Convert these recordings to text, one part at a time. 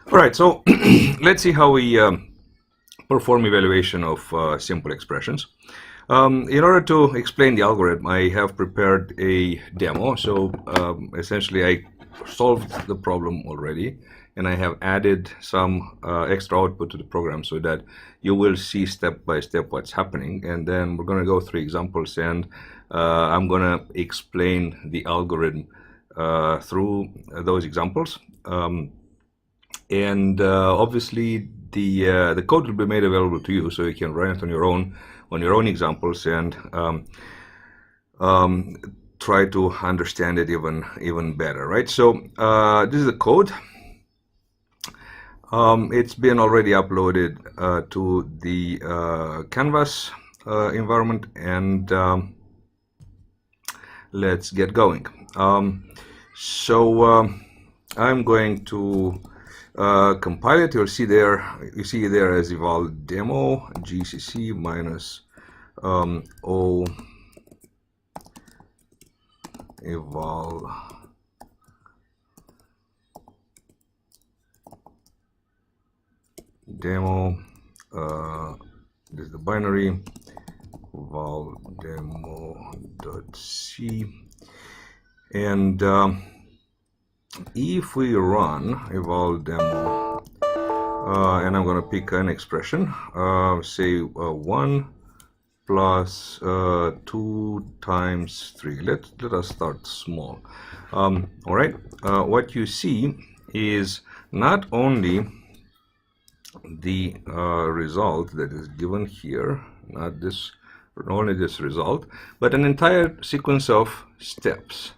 All right, so let's see how we perform evaluation of simple expressions. In order to explain the algorithm, I have prepared a demo. So essentially, I solved the problem already, and I have added some extra output to the program so that you will see step by step what's happening. And then we're going to go through examples, and I'm going to explain the algorithm through those examples. Obviously, the code will be made available to you, so you can run it on your own examples and try to understand it even better, right? So this is the code. It's been already uploaded to the Canvas environment, and let's get going. I'm going to compile it. You see there as eval demo gcc minus o eval demo. This is the binary eval demo.c, and if we run eval demo, and I'm going to pick an expression, say 1 plus 2 times 3. Let us start small. All right, what you see is not only the result that is given here, not only this result, but an entire sequence of steps.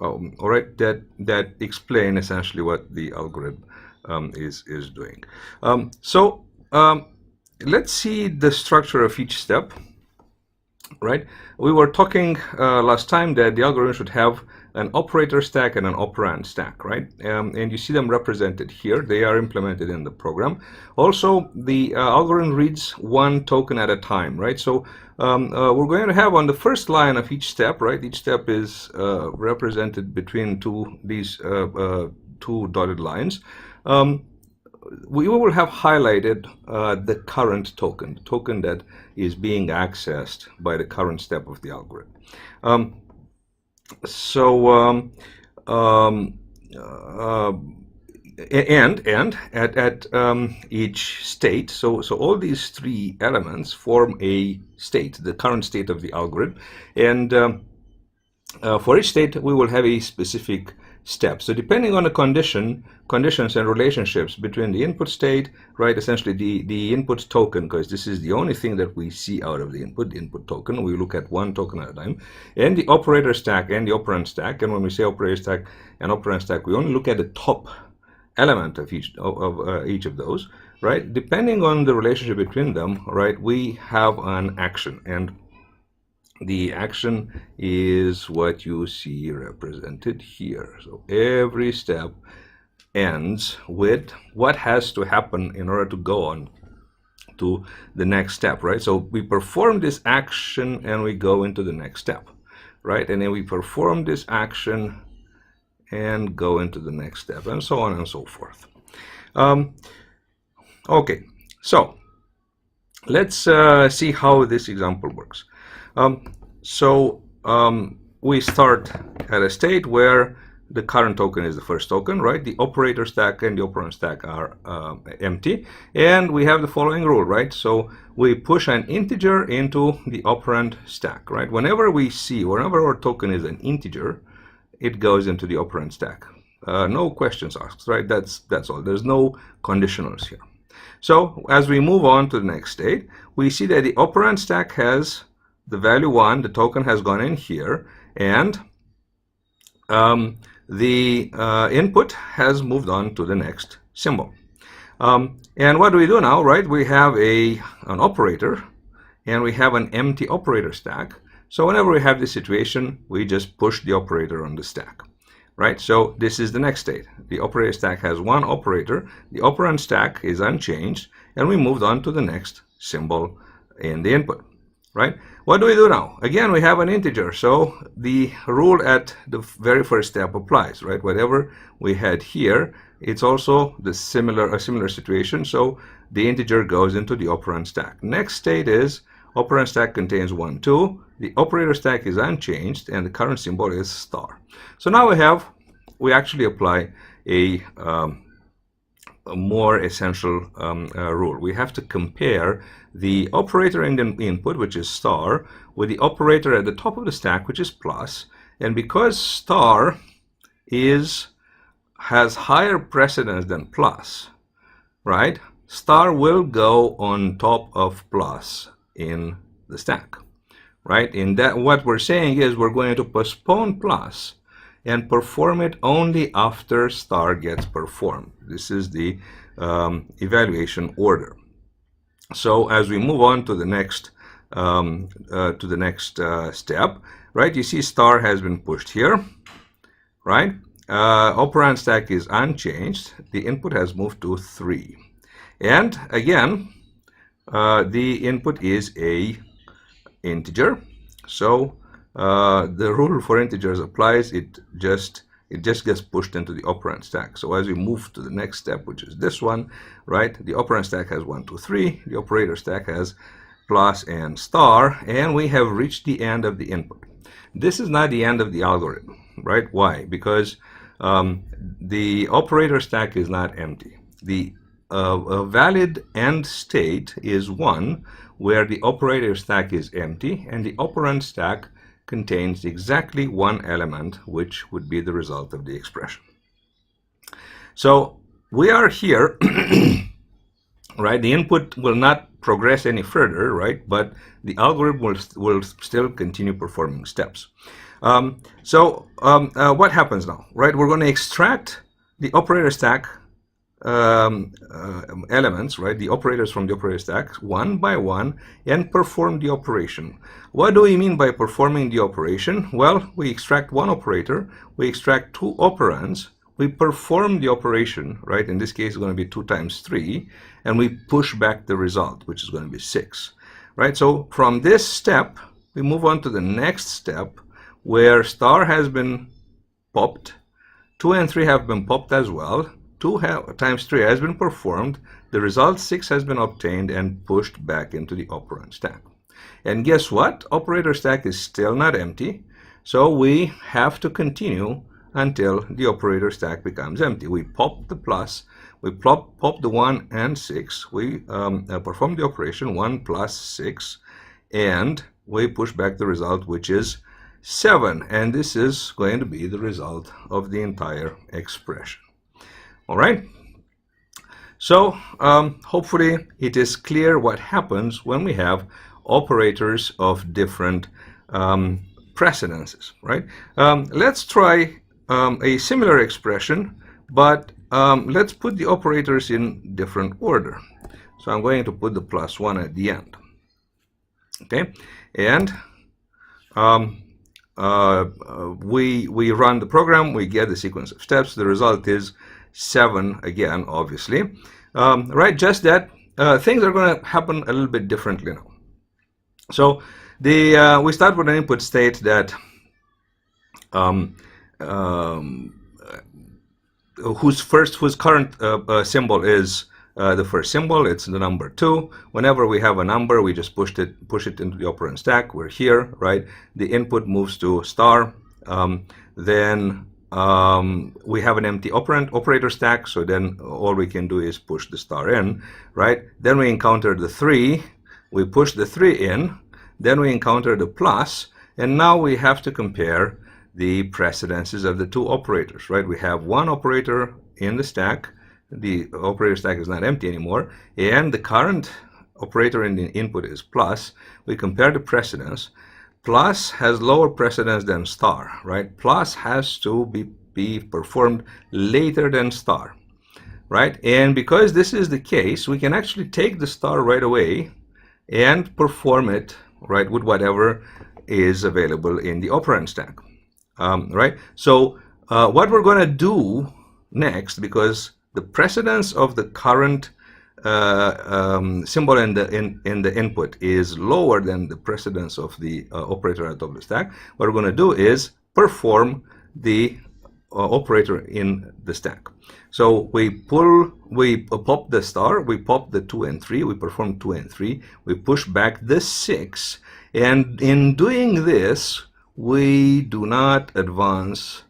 All right, that explain essentially what the algorithm is doing. Let's see the structure of each step. Right, we were talking last time that the algorithm should have an operator stack and an operand stack, right? And you see them represented here. They are implemented in the program. Also, the algorithm reads one token at a time, right? So we're going to have on the first line of each step, right? Each step is represented between these two dotted lines. We will have highlighted the current token, the token that is being accessed by the current step of the algorithm. At each state, so all these three elements form a state, the current state of the algorithm, and for each state we will have a specific step. So depending on the conditions and relationships between the input state, right, essentially the input token, because this is the only thing that we see out of the input token. We look at one token at a time, and the operator stack and the operand stack. And when we say operator stack and operand stack, we only look at the top element of each of those, right? Depending on the relationship between them, right, we have an action, and the action is what you see represented here. So every step ends with what has to happen in order to go on to the next step, right? So we perform this action and we go into the next step, right? And then we perform this action and go into the next step, and so on and so forth. Okay, so let's see how this example works. We start at a state where the current token is the first token, right? The operator stack and the operand stack are empty, and we have the following rule, right? So we push an integer into the operand stack, right? Whenever our token is an integer, it goes into the operand stack. No questions asked, right? That's all. There's no conditionals here. So as we move on to the next state, we see that the operand stack has the value 1, the token has gone in here, and the input has moved on to the next symbol. And what do we do now, right? We have an operator, and we have an empty operator stack. So whenever we have this situation, we just push the operator on the stack, right? So this is the next state. The operator stack has one operator, the operand stack is unchanged, and we moved on to the next symbol in the input, right? What do we do now? Again, we have an integer, so the rule at the very first step applies, right? Whatever we had here, it's also a similar situation. So the integer goes into the operand stack. Next state is operand stack contains 1, 2. The operator stack is unchanged, and the current symbol is star. So now we actually apply a more essential rule. We have to compare the operator in the input, which is star, with the operator at the top of the stack, which is plus. And because star has higher precedence than plus, right? Star will go on top of plus in the stack, right? In that, what we're saying is we're going to postpone plus and perform it only after star gets performed. This is the evaluation order. So as we move on to the next step, right? You see star has been pushed here, right? Operand stack is unchanged. The input has moved to 3, and again, the input is a integer. So the rule for integers applies. It just gets pushed into the operand stack. So as we move to the next step, which is this one, right? The operand stack has 1, 2, 3. The operator stack has plus and star, and we have reached the end of the input. This is not the end of the algorithm, right? Why? Because the operator stack is not empty. The a valid end state is 1 where the operator stack is empty and the operand stack contains exactly one element, which would be the result of the expression. So we are here, right? The input will not progress any further, right? But the algorithm will still continue performing steps. What happens now, right? We're going to extract the operator stack elements, right? The operators from the operator stack one by one and perform the operation. What do we mean by performing the operation? Well, we extract one operator, we extract 2 operands, we perform the operation, right? In this case, it's going to be 2 times 3, and we push back the result, which is going to be 6, right? So from this step, we move on to the next step where star has been popped, 2 and 3 have been popped as well. 2 times 3 has been performed, the result 6 has been obtained and pushed back into the operand stack. And guess what? Operator stack is still not empty, so we have to continue until the operator stack becomes empty. We pop the plus, we pop the 1 and 6, we perform the operation 1 plus 6, and we push back the result, which is 7, and this is going to be the result of the entire expression. All right, so hopefully it is clear what happens when we have operators of different precedences, right? Let's try a similar expression, but let's put the operators in different order. So I'm going to put the plus 1 at the end, okay? And we run the program, we get the sequence of steps. The result is 7 again, obviously, right? Just that things are going to happen a little bit differently now. So we start with an input state that whose current symbol is the first symbol. It's the number 2. Whenever we have a number, we just push it into the operand stack. We're here, right? The input moves to star. Then we have an empty operator stack, so then all we can do is push the star in, right? Then we encounter the 3, we push the 3 in, then we encounter the plus, and now we have to compare the precedences of the 2 operators, right? We have one operator in the stack, the operator stack is not empty anymore, and the current operator in the input is plus. We compare the precedence. Plus has lower precedence than star, right? Plus has to be performed later than star, right? And because this is the case, we can actually take the star right away and perform it, right, with whatever is available in the operand stack, right? So what we're going to do next, because the precedence of the current symbol in the input is lower than the precedence of the operator at the top of the stack, what we're going to do is perform the operator in the stack. So we pop the star, we pop the 2 and 3, we perform 2 and 3, we push back the 6, and in doing this, we do not advance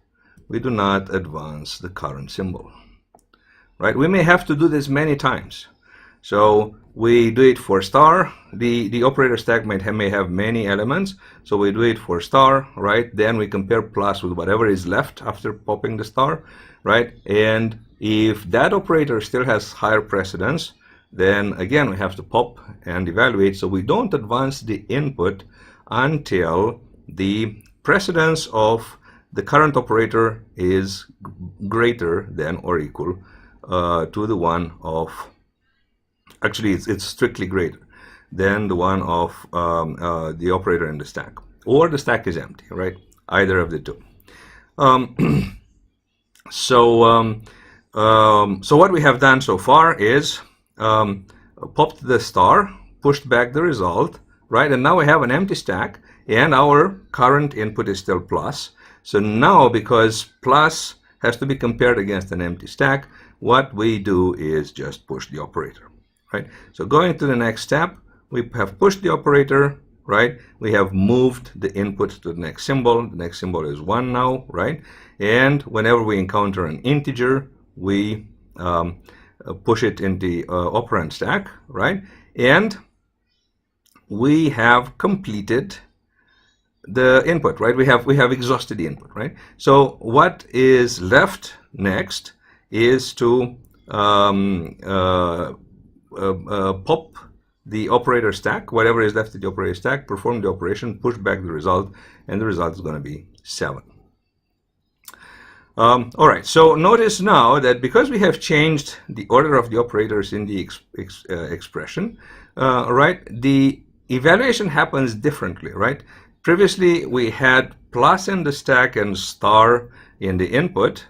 the current symbol, right? We may have to do this many times. So we do it for star. The operator stack may have many elements, so we do it for star, right? Then we compare plus with whatever is left after popping the star, right? And if that operator still has higher precedence, then again we have to pop and evaluate. So we don't advance the input until the precedence of the current operator is greater than or equal to the one of, actually it's strictly greater than the one of the operator in the stack, or the stack is empty, right? Either of the two. So what we have done so far is popped the star, pushed back the result, right? And now we have an empty stack, and our current input is still plus. So now, because plus has to be compared against an empty stack, what we do is just push the operator, right? So going to the next step, we have pushed the operator, right? We have moved the input to the next symbol. The next symbol is 1 now, right? And whenever we encounter an integer, we push it in the operand stack, right? And we have completed the input, right? We have exhausted the input, right? So what is left next is to pop the operator stack, whatever is left in the operator stack, perform the operation, push back the result, and the result is going to be 7. All right, so notice now that because we have changed the order of the operators in the expression, right, the evaluation happens differently, right? Previously, we had plus in the stack and star in the input,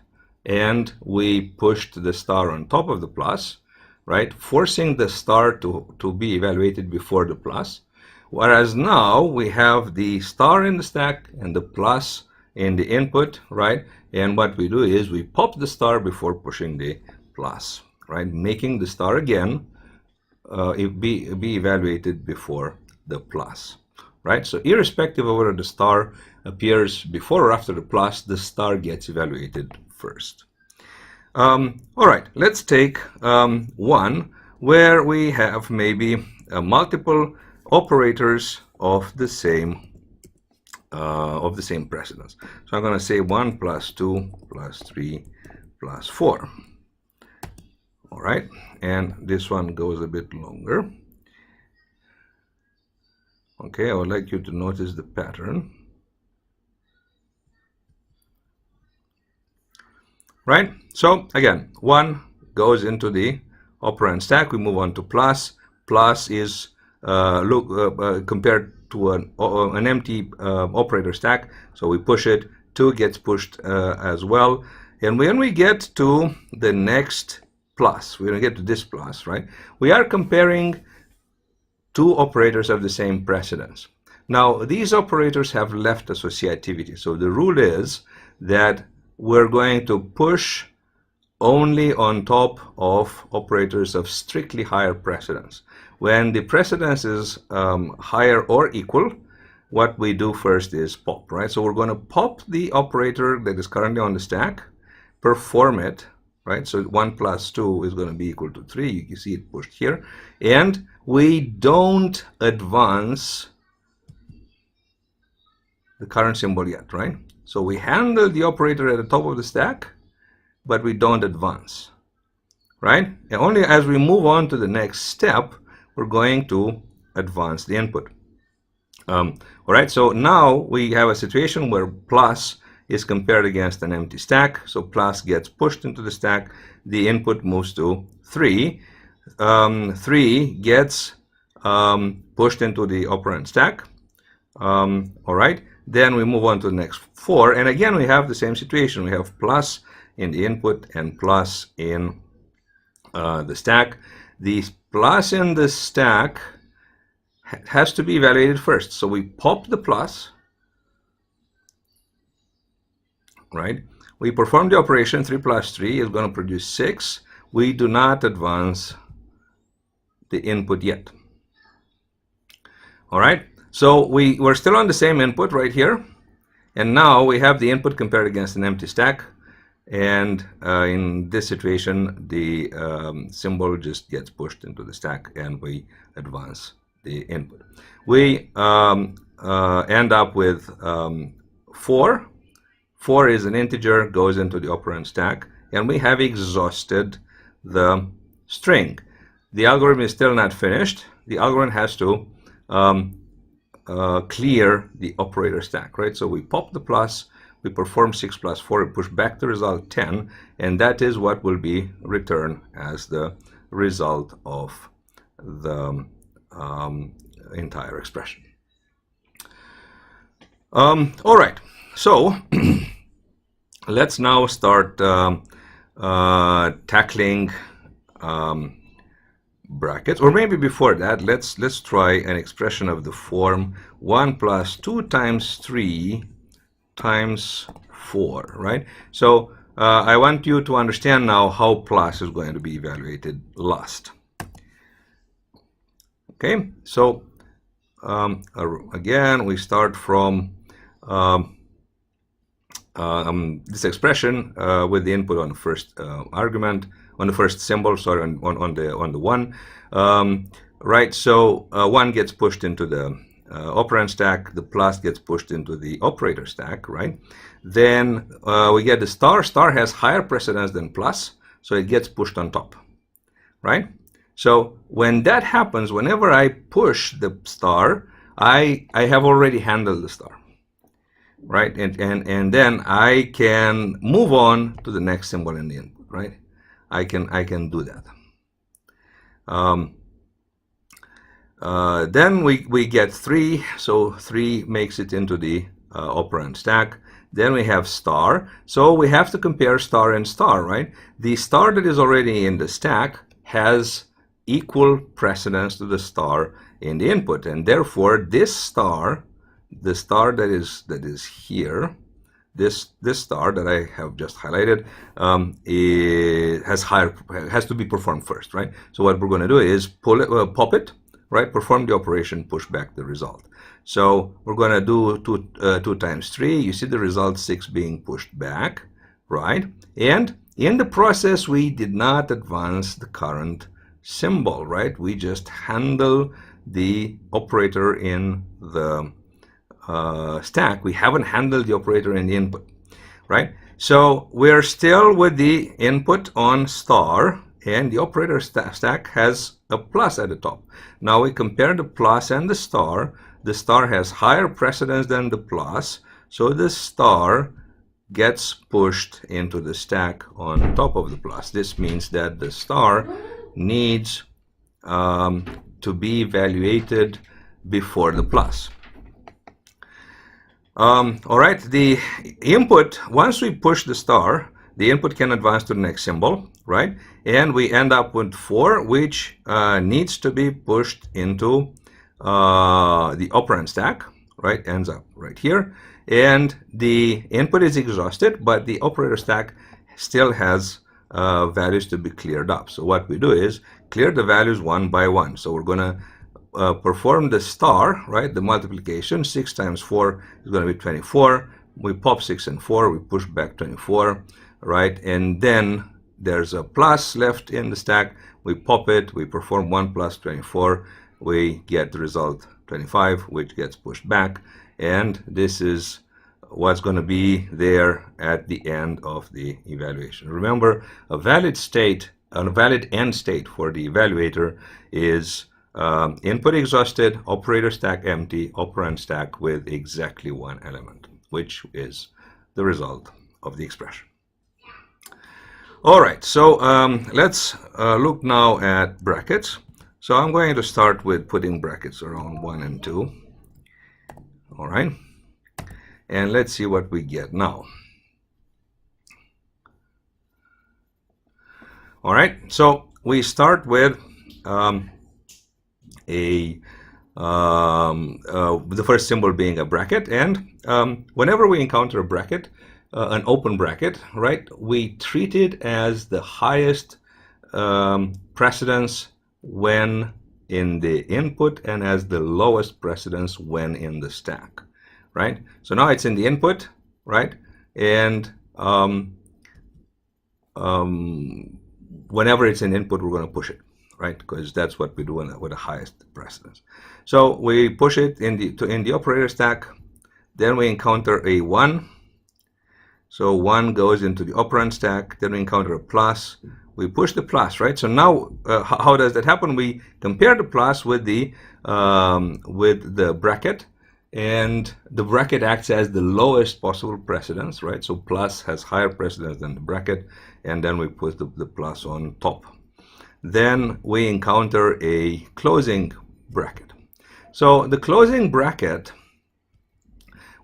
and we pushed the star on top of the plus, right, forcing the star to be evaluated before the plus. Whereas now we have the star in the stack and the plus in the input, right? And what we do is we pop the star before pushing the plus, right? Making the star again be evaluated before the plus, right? So irrespective of whether the star appears before or after the plus, the star gets evaluated first. All right, let's take one where we have maybe multiple operators of the same precedence. So I'm going to say 1 plus 2 plus 3 plus 4. All right, and this one goes a bit longer. Okay, I would like you to notice the pattern. Right, so again, 1 goes into the operand stack. We move on to plus. Plus is compared to an empty operator stack, so we push it. 2 gets pushed as well. And when we get to the next plus, we're going to get to this plus, right? We are comparing 2 operators of the same precedence. Now, these operators have left associativity. So the rule is that we're going to push only on top of operators of strictly higher precedence. When the precedence is higher or equal, what we do first is pop, right? So we're going to pop the operator that is currently on the stack, perform it, right? So 1 plus 2 is going to be equal to 3. You see it pushed here. And we don't advance the current symbol yet, right? So we handle the operator at the top of the stack, but we don't advance, right? And only as we move on to the next step, we're going to advance the input. All right, so now we have a situation where plus is compared against an empty stack. So plus gets pushed into the stack. The input moves to 3. 3 gets pushed into the operand stack. All right. Then we move on to the next 4, and again we have the same situation. We have plus in the input and plus in the stack. The plus in the stack has to be evaluated first. So we pop the plus, right? we perform the operation. 3 plus 3 is going to produce 6. We do not advance the input yet. All right, so we're still on the same input right here, and now we have the input compared against an empty stack, and in this situation the symbol just gets pushed into the stack and we advance the input. We end up with 4. 4 is an integer, goes into the operand stack, and we have exhausted the string. The algorithm is still not finished. The algorithm has to clear the operator stack, right? So we pop the plus, we perform 6 plus 4, we push back the result 10, and that is what will be returned as the result of the entire expression. All right, so let's now start tackling brackets, or maybe before that, let's try an expression of the form 1 plus 2 times 3 times 4, right? So I want you to understand now how plus is going to be evaluated last. Okay, so again, we start from this expression with the input on the first argument, on the first symbol, sorry, on the 1, right? So 1 gets pushed into the operand stack, the plus gets pushed into the operator stack, right? Then we get the star. Star has higher precedence than plus, so it gets pushed on top, right? So when that happens, whenever I push the star, I have already handled the star, right? And then I can move on to the next symbol in the input, right? I can do that. Then we get 3, so 3 makes it into the operand stack. Then we have star, so we have to compare star and star, right? The star that is already in the stack has equal precedence to the star in the input, and therefore this star, the star that is here, this star that I have just highlighted, has to be performed first, right? So what we're going to do is pop it, right? Perform the operation, push back the result. So we're going to do 2 times 3. You see the result 6 being pushed back, right? And in the process, we did not advance the current symbol, right? We just handle the operator in the stack. We haven't handled the operator in the input, right? So we're still with the input on star, and the operator stack has a plus at the top. Now we compare the plus and the star. The star has higher precedence than the plus, so the star gets pushed into the stack on top of the plus. This means that the star needs to be evaluated before the plus. All right, the input, once we push the star, the input can advance to the next symbol, right? And we end up with 4, which needs to be pushed into the operand stack, right? Ends up right here. And the input is exhausted, but the operator stack still has values to be cleared up. So what we do is clear the values one by one. So we're going to perform the star, right? The multiplication. 6 times 4 is going to be 24. We pop 6 and 4. We push back 24, right? And then there's a plus left in the stack. We pop it. We perform 1 plus 24. We get the result 25, which gets pushed back. And this is what's going to be there at the end of the evaluation. Remember, a valid end state for the evaluator is input exhausted, operator stack empty, operand stack with exactly 1 element, which is the result of the expression. All right, so let's look now at brackets. So I'm going to start with putting brackets around 1 and 2. All right, and let's see what we get now. All right, so we start with the first symbol being a bracket, and whenever we encounter a bracket, an open bracket, right, we treat it as the highest precedence when in the input and as the lowest precedence when in the stack, right? So now it's in the input, right? And whenever it's in input, we're going to push it, right? Because that's what we do with the highest precedence. So we push it in the operator stack. Then we encounter a 1. So 1 goes into the operand stack. Then we encounter a plus. We push the plus, right? So now, how does that happen? We compare the plus with the bracket, and the bracket acts as the lowest possible precedence, right? So plus has higher precedence than the bracket, and then we put the plus on top. Then we encounter a closing bracket. So the closing bracket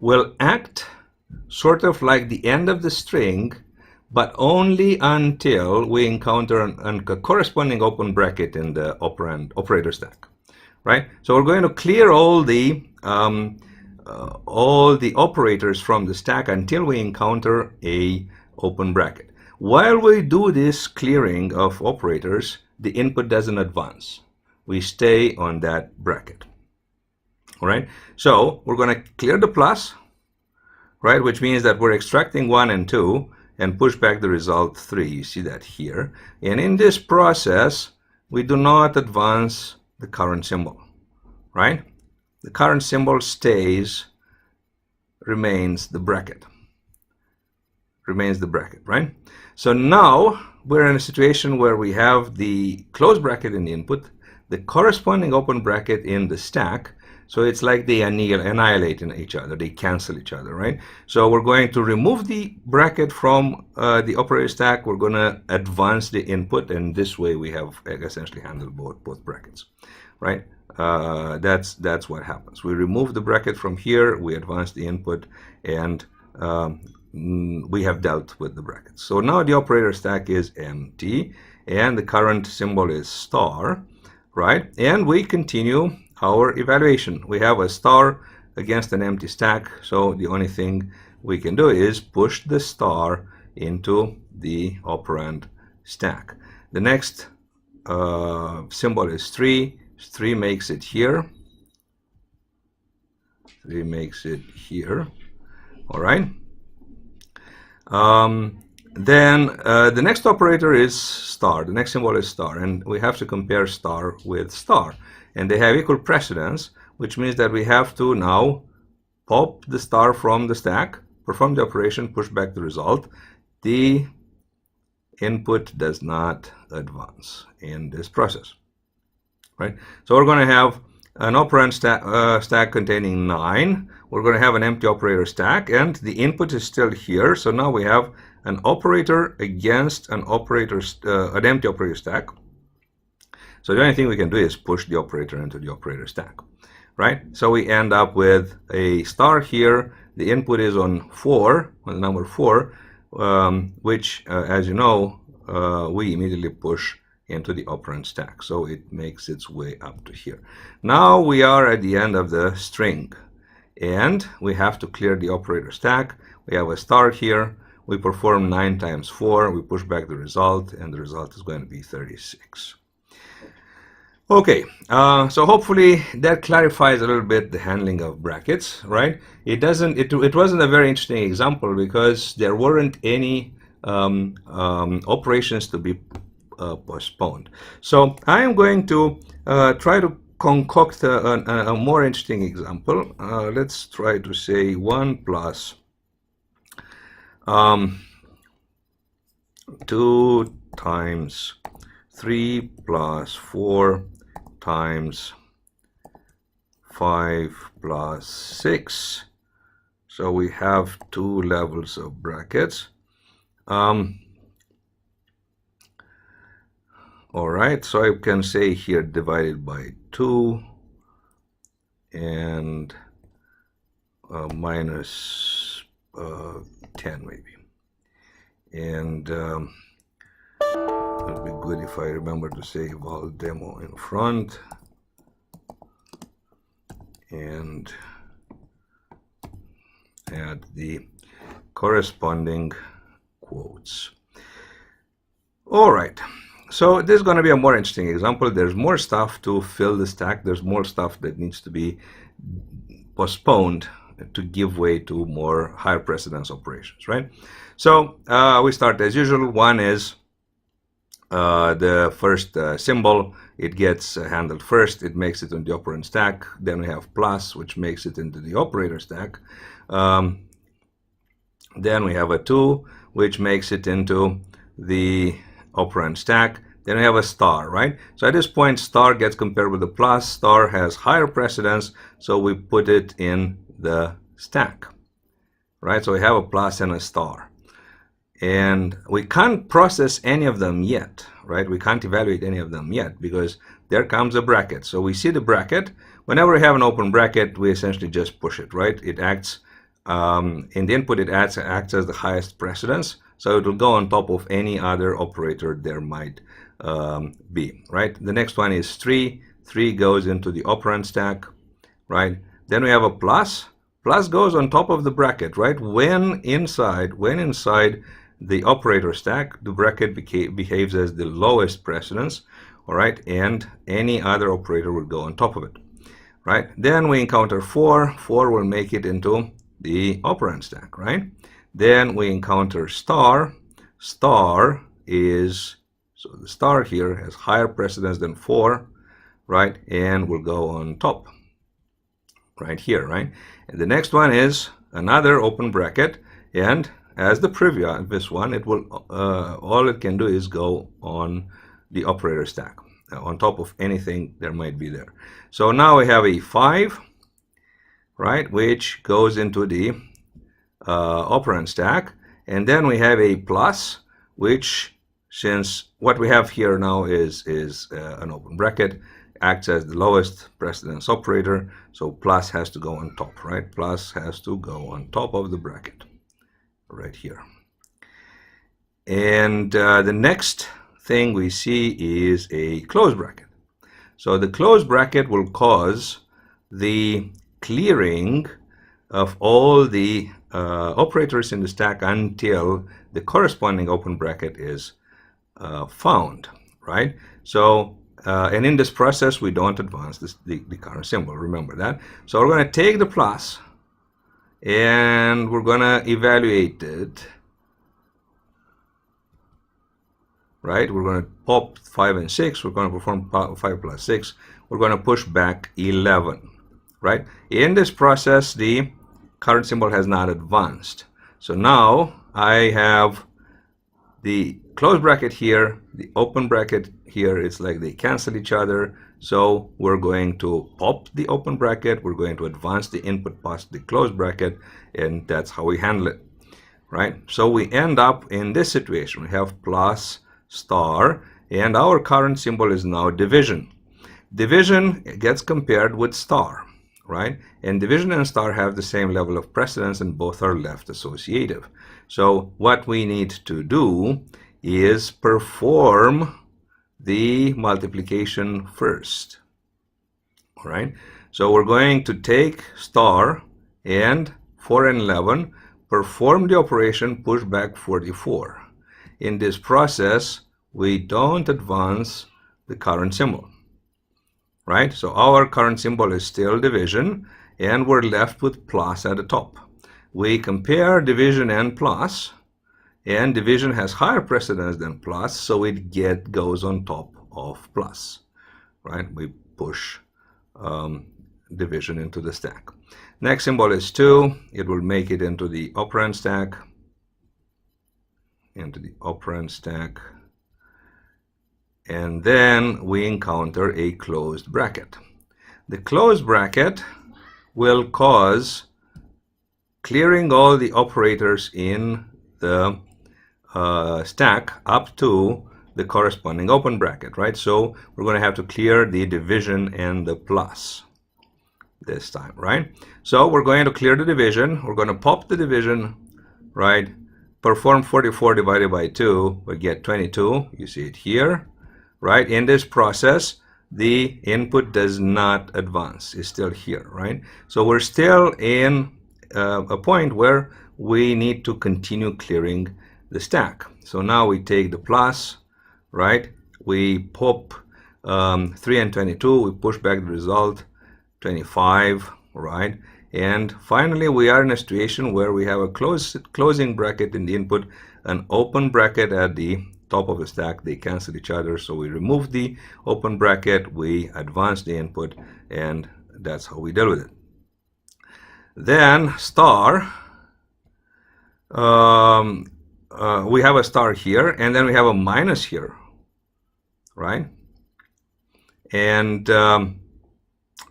will act sort of like the end of the string, but only until we encounter a corresponding open bracket in the operator stack, right? So we're going to clear all the operators from the stack until we encounter a open bracket. While we do this clearing of operators, the input doesn't advance. We stay on that bracket. All right. So we're going to clear the plus, right, which means that we're extracting 1 and 2 and push back the result 3. You see that here. And in this process, we do not advance the current symbol, right? The current symbol remains the bracket. Right? So now we're in a situation where we have the closed bracket in the input, the corresponding open bracket in the stack. So it's like they annihilate each other, they cancel each other, right? So we're going to remove the bracket from the operator stack. We're going to advance the input, and this way we have essentially handled both brackets, right? That's what happens. We remove the bracket from here, we advance the input, and we have dealt with the brackets. So now the operator stack is empty, and the current symbol is star, right? And we continue our evaluation. We have a star against an empty stack, so the only thing we can do is push the star into the operand stack. The next symbol is 3. 3 makes it here. 3 makes it here. All right. Then the next operator is star. The next symbol is star, and we have to compare star with star. And they have equal precedence, which means that we have to now pop the star from the stack, perform the operation, push back the result. The input does not advance in this process, right? So we're going to have an operand stack containing 9. We're going to have an empty operator stack, and the input is still here. So now we have an operator against an empty operator stack. So the only thing we can do is push the operator into the operator stack, right? So we end up with a star here. The input is on 4, on the number 4, which, as you know, we immediately push into the operand stack. So it makes its way up to here. Now we are at the end of the string, and we have to clear the operator stack. We have a star here. We perform 9 times 4. We push back the result, and the result is going to be 36. Okay, so hopefully that clarifies a little bit the handling of brackets, right? It wasn't a very interesting example because there weren't any operations to be postponed. So I am going to try to concoct a more interesting example. Let's try to say 1 plus 2 times 3 plus 4 times 5 plus 6. So we have 2 levels of brackets. All right, so I can say here divided by 2 and minus 10 maybe. And it would be good if I remember to say vol demo in front and add the corresponding quotes. All right, so this is going to be a more interesting example. There's more stuff to fill the stack. There's more stuff that needs to be postponed to give way to more higher precedence operations, right? So we start as usual. One is the first symbol. It gets handled first. It makes it on the operand stack. Then we have plus, which makes it into the operator stack. Then we have a 2, which makes it into the operand stack. Then we have a star, right? So at this point, star gets compared with the plus. Star has higher precedence, so we put it in the stack, right? So we have a plus and a star. And we can't process any of them yet, right? We can't evaluate any of them yet because there comes a bracket. So we see the bracket. Whenever we have an open bracket, we essentially just push it, right? It acts, in the input, it acts as the highest precedence. So it will go on top of any other operator there might be, right? The next one is 3. 3 goes into the operand stack, right? Then we have a plus. Plus goes on top of the bracket, right? When inside the operator stack, the bracket behaves as the lowest precedence, all right? And any other operator will go on top of it, right? Then we encounter 4. 4 will make it into the operand stack, right? Then we encounter star. Star is, so the star here has higher precedence than 4, right? And will go on top, right here, right? And the next one is another open bracket, and as the previous one, it will all it can do is go on the operator stack, on top of anything there might be there. So now we have a 5, right, which goes into the operand stack, and then we have a plus, which, since what we have here now is an open bracket, acts as the lowest precedence operator, so plus has to go on top, right? Plus has to go on top of the bracket right here. And the next thing we see is a closed bracket. So the closed bracket will cause the clearing of all the operators in the stack until the corresponding open bracket is found, right? So and in this process, we don't advance the current symbol. Remember that. So we're going to take the plus and we're going to evaluate it, right? We're going to pop 5 and 6. We're going to perform 5 plus 6. We're going to push back 11, right? In this process, the current symbol has not advanced. So now I have the closed bracket here, the open bracket here. It's like they cancel each other. So we're going to pop the open bracket. We're going to advance the input past the closed bracket, and that's how we handle it, right? So we end up in this situation. We have plus star, and our current symbol is now division. Division gets compared with star, right? And division and star have the same level of precedence, and both are left associative. So what we need to do is perform the multiplication first, all right? So we're going to take star and 4 and 11, perform the operation, push back 44. In this process, we don't advance the current symbol, right? So our current symbol is still division, and we're left with plus at the top. We compare division and plus, and division has higher precedence than plus, so it goes on top of plus, right? We push division into the stack. Next symbol is 2. It will make it into the operand stack, and then we encounter a closed bracket. The closed bracket will cause clearing all the operators in the stack up to the corresponding open bracket, right? So we're going to have to clear the division and the plus this time, right? So we're going to clear the division. We're going to pop the division, right? Perform 44 divided by 2. We get 22. You see it here, right? In this process, the input does not advance. It's still here, right? So we're still in a point where we need to continue clearing the stack. So now we take the plus, right? We pop 3 and 22, we push back the result, 25, right? And finally, we are in a situation where we have a closing bracket in the input, an open bracket at the top of the stack. They cancel each other, so we remove the open bracket, we advance the input, and that's how we deal with it. Then star, we have a star here, and then we have a minus here, right? And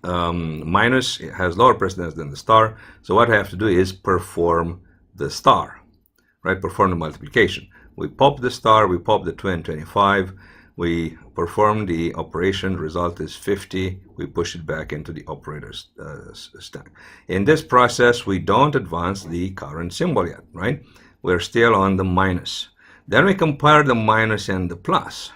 minus has lower precedence than the star, so what I have to do is perform the star, right? Perform the multiplication. We pop the star, we pop the 2 and 25, we perform the operation, result is 50, we push it back into the operator's stack. In this process, we don't advance the current symbol yet, right? We're still on the minus. Then we compare the minus and the plus,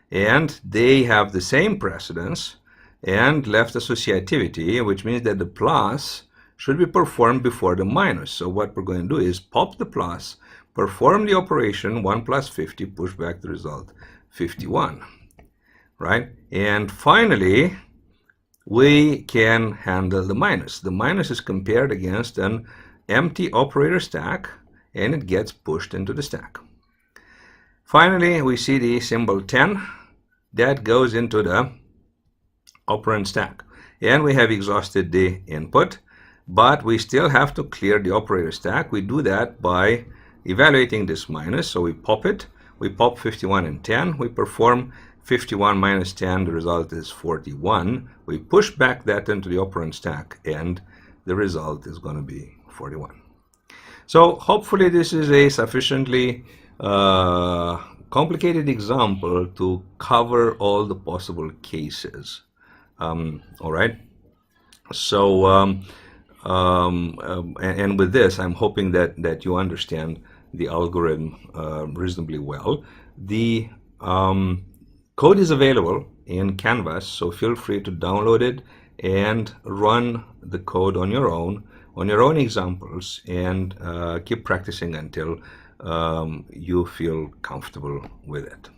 and they have the same precedence and left associativity, which means that the plus should be performed before the minus. So what we're going to do is pop the plus, perform the operation, 1 plus 50, push back the result, 51, right? And finally, we can handle the minus. The minus is compared against an empty operator stack, and it gets pushed into the stack. Finally, we see the symbol 10 that goes into the operand stack, and we have exhausted the input, but we still have to clear the operator stack. We do that by evaluating this minus, so we pop it, we pop 51 and 10, we perform 51 minus 10, the result is 41, we push back that into the operand stack, and the result is going to be 41. So hopefully this is a sufficiently complicated example to cover all the possible cases. All right. So and with this, I'm hoping that you understand the algorithm reasonably well. The code is available in Canvas, so feel free to download it and run the code on your own examples, and keep practicing until you feel comfortable with it.